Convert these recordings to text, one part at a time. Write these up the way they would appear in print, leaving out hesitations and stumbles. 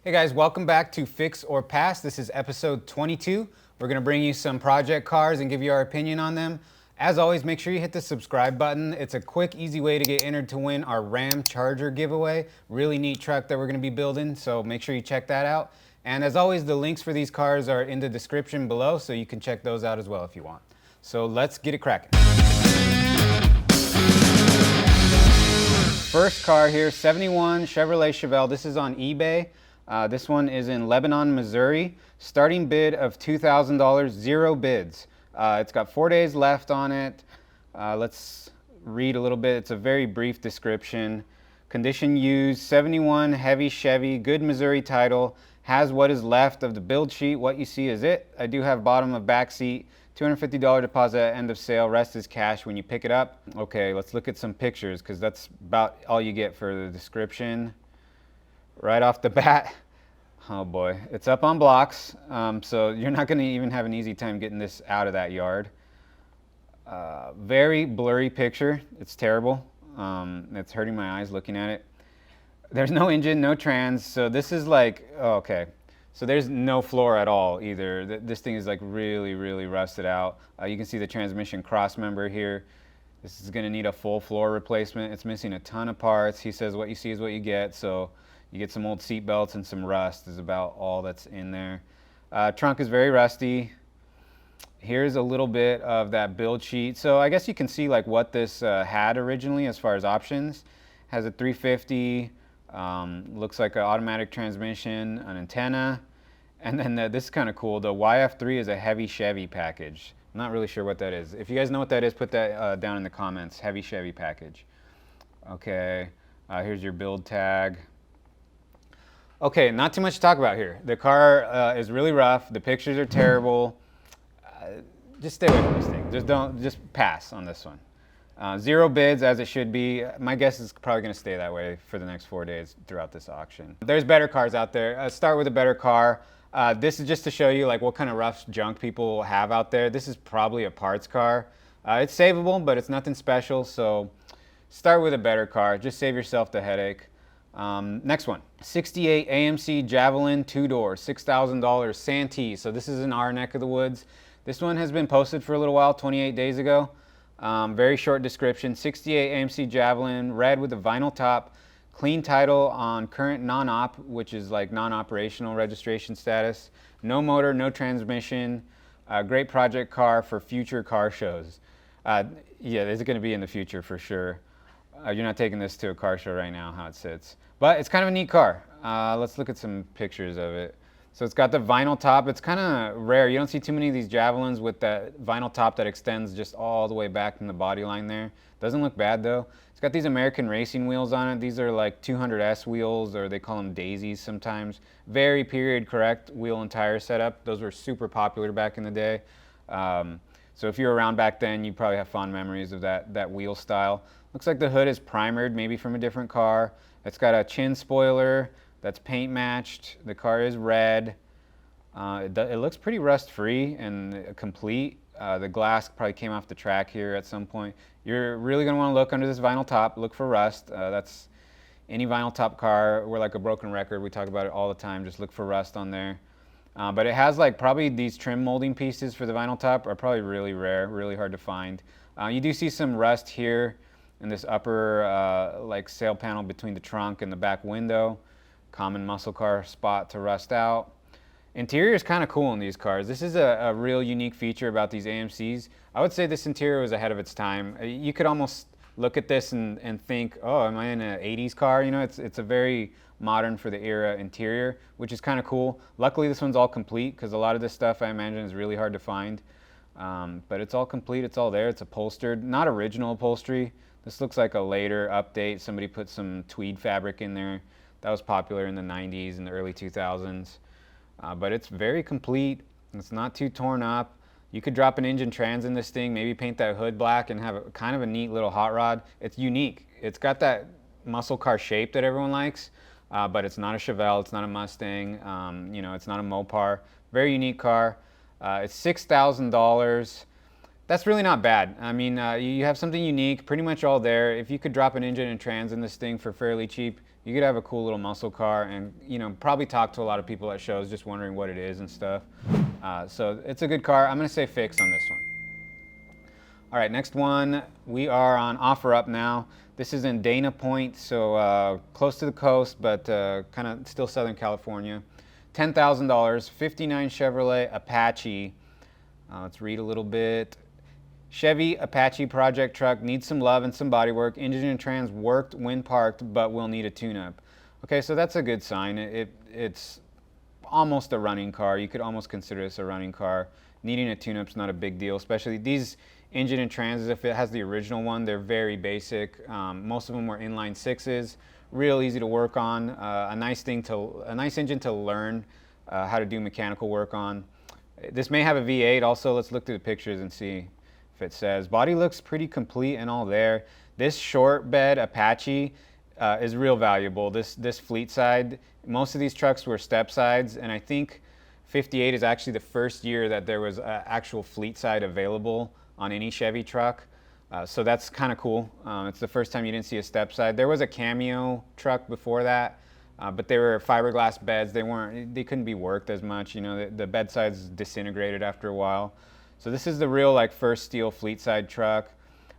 Hey guys, welcome back to Fix or Pass. This is episode 22. We're going to bring you some project cars and give you our opinion on them. As always, make sure you hit the subscribe button. It's a quick, easy way to get entered to win our Ram Charger giveaway. Really neat truck that we're going to be building, so make sure you check that out. And as always, the links for these cars are in the description below, so you can check those out as well if you want. So let's get it cracking. First car here, 71 Chevrolet Chevelle. This is on eBay. This one is in Lebanon, Missouri. Starting bid of $2,000, 0 bids. It's got 4 days left on it. Let's read a little bit. It's a very brief description. Condition used, 71 heavy Chevy, good Missouri title. Has what is left of the build sheet. What you see is it. I do have bottom of back seat. $250 deposit at end of sale. Rest is cash when you pick it up. Okay, let's look at some pictures because that's about all you get for the description. Right off the bat, oh boy, it's up on blocks, so you're not going to even have an easy time getting this out of that yard. Very blurry picture. It's terrible. It's hurting my eyes looking at it. There's no engine, no trans, so this is like, oh, okay. So there's no floor at all either. This thing is like really, really rusted out. You can see the transmission cross member here. This is going to need a full floor replacement. It's missing a ton of parts. He says what you see is what you get, so you get some old seat belts and some rust is about all that's in there. Trunk is very rusty. Here's a little bit of that build sheet. So I guess you can see like what this had originally as far as options. Has a 350, looks like an automatic transmission, an antenna, and then this is kind of cool. The YF3 is a heavy Chevy package. I'm not really sure what that is. If you guys know what that is, put that down in the comments. Heavy Chevy package. Okay, here's your build tag. Okay, not too much to talk about here. The car is really rough. The pictures are terrible. Just stay away from this thing. Just pass on this one. 0 bids as it should be. My guess is probably going to stay that way for the next 4 days throughout this auction. There's better cars out there. Start with a better car. This is just to show you like what kind of rough junk people have out there. This is probably a parts car. It's savable, but it's nothing special. So start with a better car. Just save yourself the headache. Next one, 68 AMC Javelin 2-door, $6,000 Santee. So this is in our neck of the woods. This one has been posted for a little while, 28 days ago. Very short description, 68 AMC Javelin, red with a vinyl top, clean title on current non-op, which is like non-operational registration status. No motor, no transmission. Great project car for future car shows. Yeah, this is going to be in the future for sure. You're not taking this to a car show right now, how it sits. But it's kind of a neat car. Let's look at some pictures of it. So it's got the vinyl top. It's kind of rare. You don't see too many of these Javelins with that vinyl top that extends just all the way back from the body line there. Doesn't look bad though. It's got these American racing wheels on it. These are like 200S wheels, or they call them daisies sometimes. Very period correct wheel and tire setup. Those were super popular back in the day. So if you were around back then, you probably have fond memories of that wheel style. Looks like the hood is primered, maybe from a different car. It's got a chin spoiler that's paint matched. The car is red. It looks pretty rust free and complete. The glass probably came off the track here at some point. You're really going to want to look under this vinyl top, look for rust. That's any vinyl top car. We're like a broken record. We talk about it all the time. Just look for rust on there. But it has like probably these trim molding pieces for the vinyl top are probably really rare, really hard to find. You do see some rust here in this upper like sail panel between the trunk and the back window. Common muscle car spot to rust out. Interior is kind of cool in these cars. This is a real unique feature about these AMCs. I would say this interior was ahead of its time. You could almost look at this and think, oh, am I in an 80s car? You know, it's a very modern for the era interior, which is kind of cool. Luckily, this one's all complete because a lot of this stuff I imagine is really hard to find. But it's all complete, it's all there, it's upholstered. Not original upholstery. This looks like a later update. Somebody put some tweed fabric in there. That was popular in the 90s and the early 2000s. But it's very complete. It's not too torn up. You could drop an engine trans in this thing, maybe paint that hood black and have kind of a neat little hot rod. It's unique. It's got that muscle car shape that everyone likes, but it's not a Chevelle, it's not a Mustang, you know, it's not a Mopar. Very unique car. It's $6,000. That's really not bad. I mean, you have something unique, pretty much all there. If you could drop an engine and trans in this thing for fairly cheap, you could have a cool little muscle car and, you know, probably talk to a lot of people at shows just wondering what it is and stuff. So it's a good car. I'm going to say fix on this one. All right, next one, we are on OfferUp now. This is in Dana Point, so close to the coast, but kind of still Southern California. $10,000, 59 Chevrolet Apache. Let's read a little bit. Chevy Apache project truck needs some love and some body work. Engine and trans worked when parked, but will need a tune-up. Okay, so that's a good sign. It's almost a running car. You could almost consider this a running car. Needing a tune-up's not a big deal, especially these engine and trans, if it has the original one, they're very basic. Most of them were inline sixes, real easy to work on. A nice engine to learn how to do mechanical work on. This may have a V8 also. Let's look through the pictures and see if it says. Body looks pretty complete and all there. This short bed Apache is real valuable. This fleet side, most of these trucks were step sides, and I think 58 is actually the first year that there was actual fleet side available on any Chevy truck. So that's kind of cool. It's the first time you didn't see a step side. There was a Cameo truck before that, but they were fiberglass beds. They couldn't be worked as much. You know, the bed sides disintegrated after a while. So this is the real like first steel fleet side truck.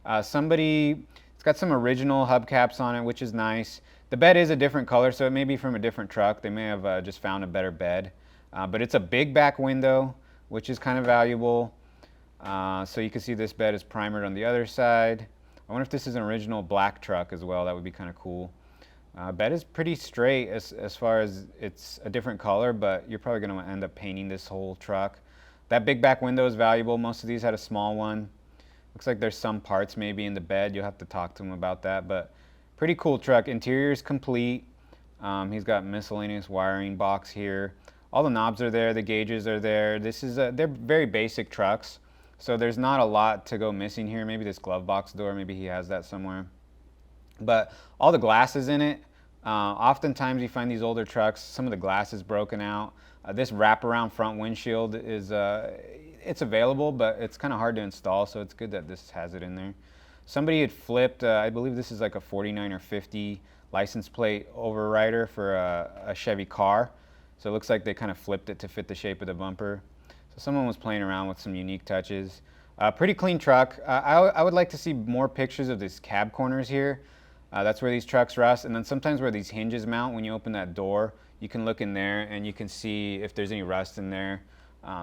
It's got some original hubcaps on it, which is nice. The bed is a different color, so it may be from a different truck. They may have just found a better bed. But it's a big back window, which is kind of valuable. So you can see this bed is primered on the other side. I wonder if this is an original black truck as well. That would be kind of cool. Bed is pretty straight as far as it's a different color, but you're probably going to end up painting this whole truck. That big back window is valuable. Most of these had a small one. Looks like there's some parts maybe in the bed. You'll have to talk to them about that, but pretty cool truck. Interior is complete. He's got miscellaneous wiring box here. All the knobs are there. The gauges are there. They're very basic trucks. So there's not a lot to go missing here. Maybe this glove box door, maybe he has that somewhere. But all the glass is in it. Oftentimes you find these older trucks, some of the glass is broken out. This wraparound front windshield is it's available, but it's kind of hard to install, so it's good that this has it in there. Somebody had flipped, I believe this is like a 49 or 50 license plate overrider for a Chevy car. So it looks like they kind of flipped it to fit the shape of the bumper. So someone was playing around with some unique touches. Pretty clean truck. I would like to see more pictures of these cab corners here. That's where these trucks rust, and then sometimes where these hinges mount, when you open that door, you can look in there and you can see if there's any rust in there.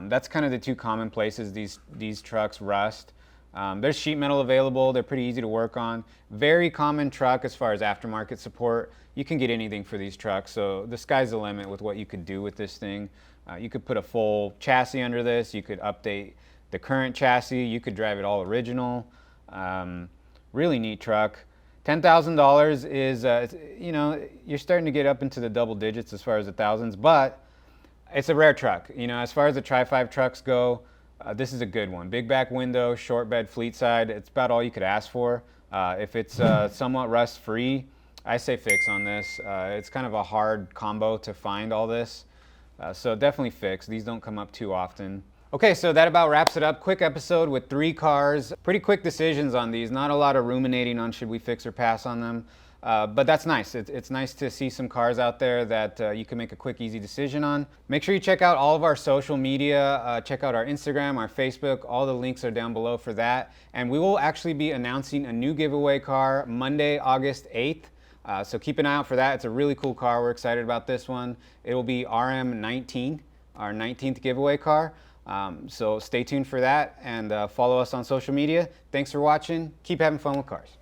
That's kind of the two common places these trucks rust. There's sheet metal available. They're pretty easy to work on. Very common truck as far as aftermarket support. You can get anything for these trucks, so the sky's the limit with what you could do with this thing. You could put a full chassis under this. You could update the current chassis. You could drive it all original. Really neat truck. $10,000 is, you know, you're starting to get up into the double digits as far as the thousands, but it's a rare truck. You know, as far as the Tri-5 trucks go, this is a good one. Big back window, short bed, fleet side. It's about all you could ask for. If it's somewhat rust free, I say fix on this. It's kind of a hard combo to find all this. So definitely fix. These don't come up too often. Okay, so that about wraps it up. Quick episode with 3 cars. Pretty quick decisions on these. Not a lot of ruminating on should we fix or pass on them. But that's nice. It's nice to see some cars out there that you can make a quick, easy decision on. Make sure you check out all of our social media. Check out our Instagram, our Facebook. All the links are down below for that. And we will actually be announcing a new giveaway car Monday, August 8th. So keep an eye out for that. It's a really cool car. We're excited about this one. It will be RM19, our 19th giveaway car. So stay tuned for that and follow us on social media. Thanks for watching. Keep having fun with cars.